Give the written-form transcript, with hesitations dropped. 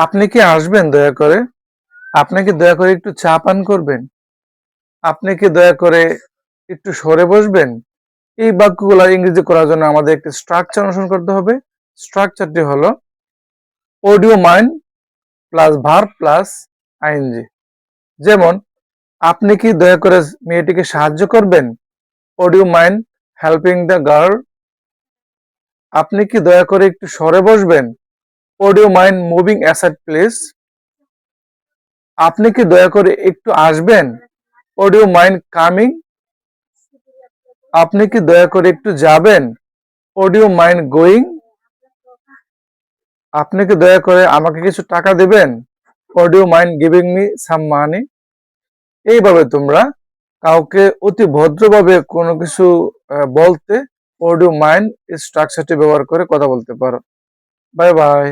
আপনি কি আসবেন দয়া করে? আপনি কি দয়া করে একটু চা পান করবেন? আপনি কি দয়া করে একটু সরে বসবেন? এই বাক্যগুলো ইংরেজি করার জন্য আমাদের একটি স্ট্রাকচার অনুসরণ করতে হবে। স্ট্রাকচারটি হলো would you mind plus verb plus ING. যেমন, আপনি কি দয়া করে মেয়েটিকে সাহায্য করবেন? Would you mind helping the girl? আপনি কি দয়া করে একটু সরে বসবেন? Would you mind moving aside please? আপনি কি দয়া করে একটু আসবেন? Would you mind coming? আপনি কি দয়া করে একটু যাবেন? Would you mind going? আপনি কি দয়া করে আমাকে কিছু টাকা দেবেন? Would you mind giving me some money? এইভাবে তোমরা কাউকে অতি ভদ্রভাবে কোনো কিছু বলতে would you mind এই স্ট্রাকচারটি ব্যবহার করে কথা বলতে পারো। Bye bye.